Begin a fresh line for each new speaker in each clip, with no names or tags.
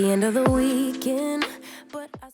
the end of the weekend, but I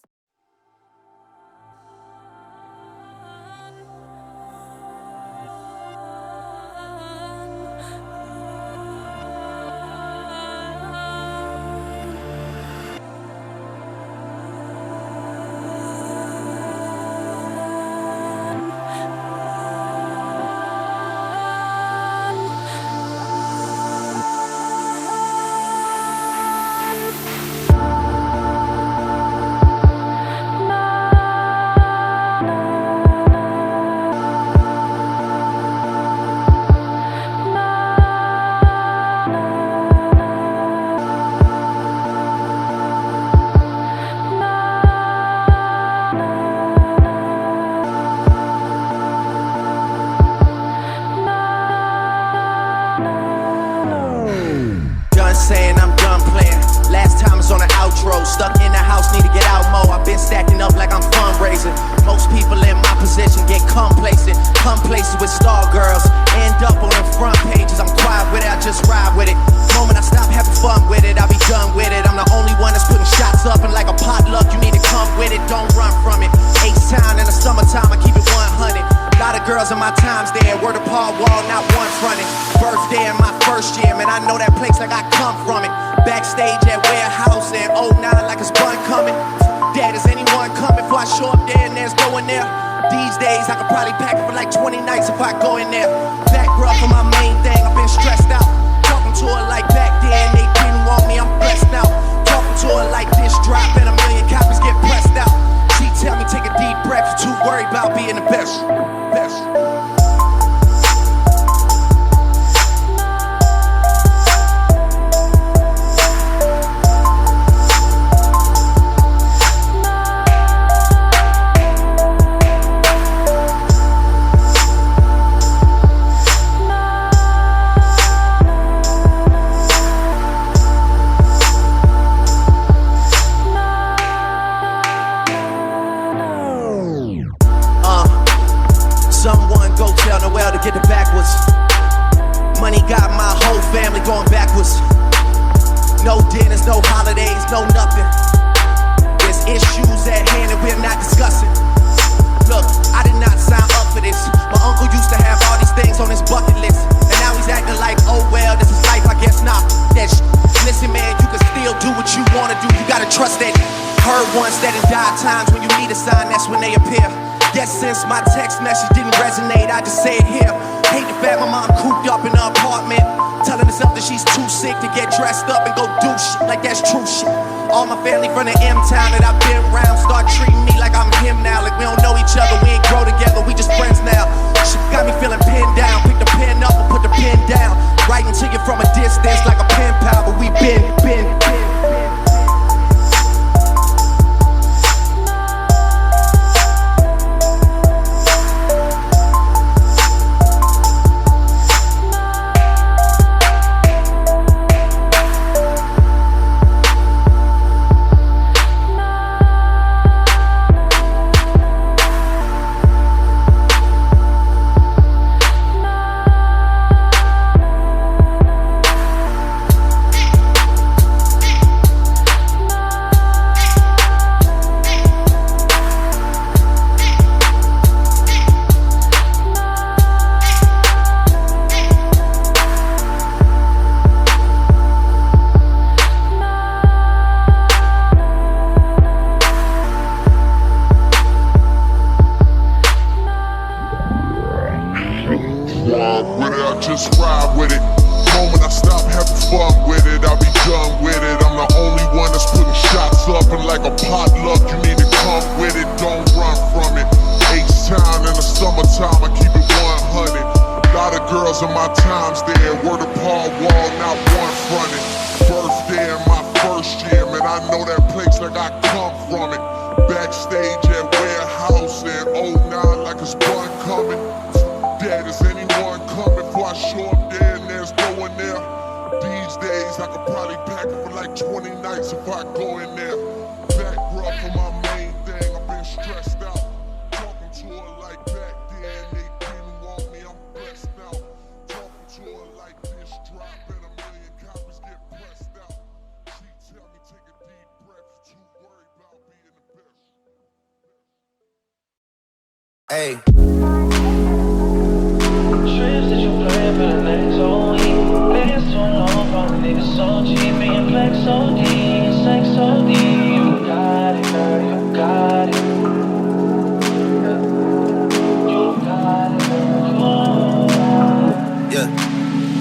saying I'm done playing. Last time was on the outro. Stuck in the house, need to get out more. I've been stacking up like I'm fundraising. Most people in my position get complacent. Come places with star girls, end up on the front pages. I'm quiet with it, I just ride with it. Moment I stop having fun with it, I'll be done with it. I'm the only one that's putting shots up, and like a potluck, you need to come with it. Don't run from it. H-Town in the summertime, I keep it 100. Lot of girls in my times there, word of Paul Wall, not one fronted. Birthday in my first year, man, I know that place like I come from it. Backstage at warehouse in 09 like it's bun coming. Dad, is anyone coming before I show up there and there's no one there? These days I could probably pack it for like 20 nights if I go in there. Back rough for my main thing, I've been stressed out. Talking to her like back then, they didn't want me, I'm blessed now. Talking to her like this, drop and a million copies get pressed out. She tell me take a deep breath, you're too worried about being the best. Someone go tell Noel to get it backwards. Money got my whole family going backwards. No dinners, no holidays, no nothing. There's issues at hand and we're not discussing. Look, I did not sign up for this. My uncle used to have all these things on his bucket list, and now he's acting like, oh well, this is life, I guess not. Listen man, you can still do what you wanna do. You gotta trust that. Heard once that in dire times when you need a sign, that's when they appear. Guess since my text message didn't resonate, I just say it here. Hate the fact my mom cooped up in her apartment, telling herself that she's too sick to get dressed up and go do shit like that's true shit. All my family from the M-town that I've been around start treating me like I'm him now. Like we don't know each other, we ain't grow together, we just friends now. Shit got me feeling pinned down. Pick the pen up and put the pen down. Writing to you from a distance like a pen pal, but we been.
Just ride with it. Moment I stop having fun with it, I'll be done with it. I'm the only one that's putting shots up, and like a potluck, you need to come with it. Don't run from it. H-Town in the summertime, I keep it 100. Lot of girls in my times there, word of Paul Wall, not one fronted. Birthday in my first year, man, I know that place like I come from it. Backstage at warehouse in 09 like it's bun coming. Dad, is anyone coming before I show up there and there's no one there? These days I could probably pack it for like 20 nights if I go in there. Back rough for my main thing, I've been stressed out. Talking to her like back then, they didn't want me, I'm blessed now. Talking to her like this, dropping a million copies get pressed out. She tell me take a deep
Hey.
Trips that you plan for the next whole week. Niggas too long from niggas so cheap. Being flex so deep, sex so deep. You got it, girl, you got it. You got it, girl,
Yeah.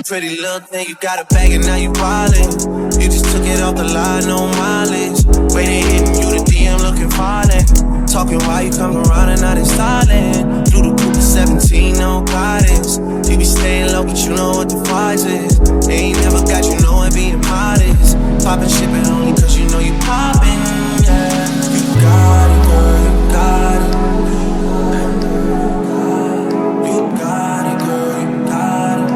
Pretty little thing, you got a bag and now you wildin'. You just took it off the line, no mileage. Waiting, hitting you the DM looking violent. Talking why you come around and now they silent. Through the group of 17, no guidance. You be staying low, but you know what the price is. They ain't never got you know it being modest. Poppin' shipping only cause you know you poppin', yeah. You got it, girl, you got it. You got it, girl, you got it.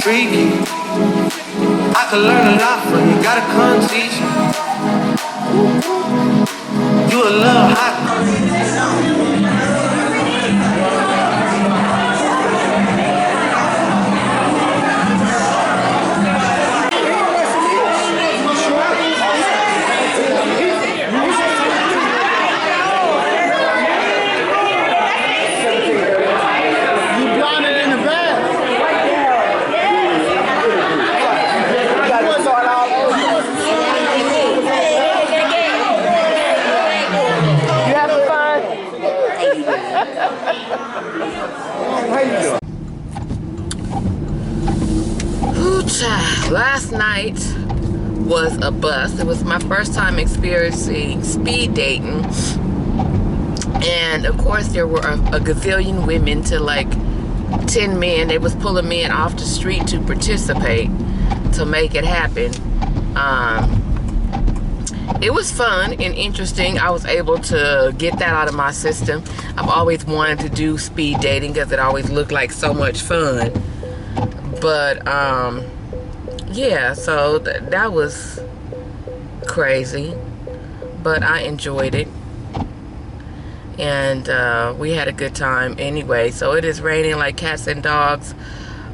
Freaky, I could learn a lot from you, gotta come teach me. You a little hot.
Last night was a bust. It was my first time experiencing speed dating, and of course there were a gazillion women to like 10 men. They was pulling men off the street to participate, to make it happen. It was fun and interesting. I was able to get that out of my system. I've always wanted to do speed dating because it always looked like so much fun. But yeah, so that was crazy, but I enjoyed it, and we had a good time anyway. So it is raining like cats and dogs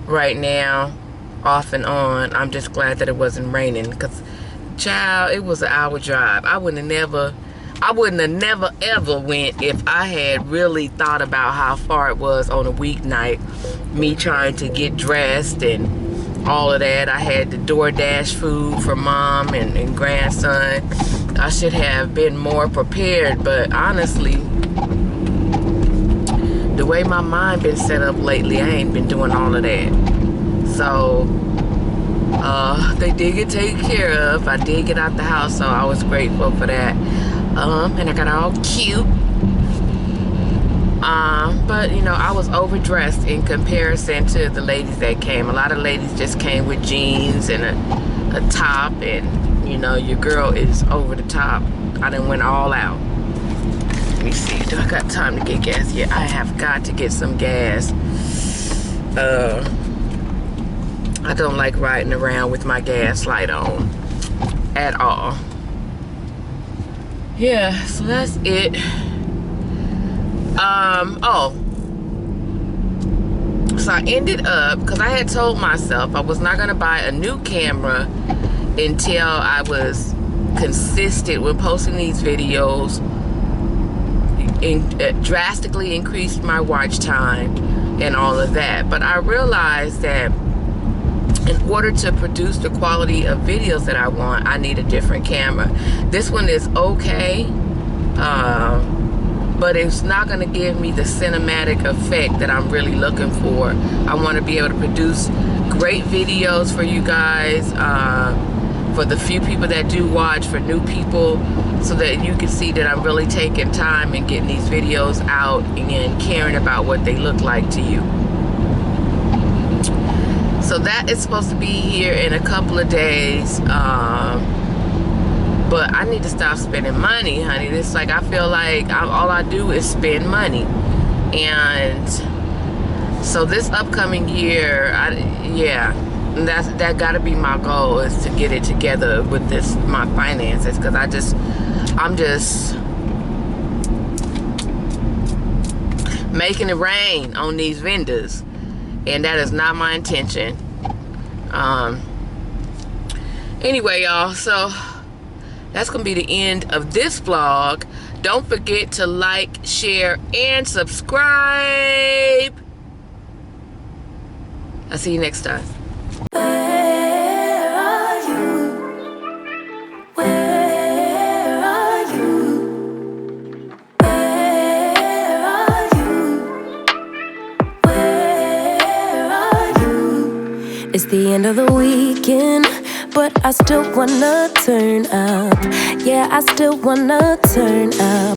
right now, off and on. I'm just glad that it wasn't raining, because child, it was an hour drive. I wouldn't have never ever went if I had really thought about how far it was on a weeknight, me trying to get dressed and all of that. I had the DoorDash food for mom and grandson. I should have been more prepared, but honestly, the way my mind been set up lately, I ain't been doing all of that. So they did get taken care of. I did get out the house, so I was grateful for that. And I got all cute. But you know, I was overdressed in comparison to the ladies that came. A lot of ladies just came with jeans and a top, and you know, your girl is over the top. I done went all out. Let me see, do I got time to get gas? Yeah, I have got to get some gas. I don't like riding around with my gas light on. at all. Yeah, so that's it. So I ended up, because I had told myself I was not going to buy a new camera until I was consistent with posting these videos, drastically increased my watch time and all of that. But I realized that in order to produce the quality of videos that I want, I need a different camera. This one is okay, but it's not going to give me the cinematic effect that I'm really looking for. I want to be able to produce great videos for you guys, for the few people that do watch, for new people, so that you can see that I'm really taking time and getting these videos out and caring about what they look like to you. So that is supposed to be here in a couple of days, but I need to stop spending money, honey. It's like I feel like all I do is spend money. And so this upcoming year, that gotta be my goal, is to get it together with my finances, because I'm just making it rain on these vendors, and that is not my intention. Anyway, y'all, so that's gonna be the end of this vlog. Don't forget to like, share, and subscribe. I'll see you next time.
Where are you? Where are you? Where are you? Where are you? It's the end of the weekend, but I still wanna turn up. Yeah, I still wanna turn up.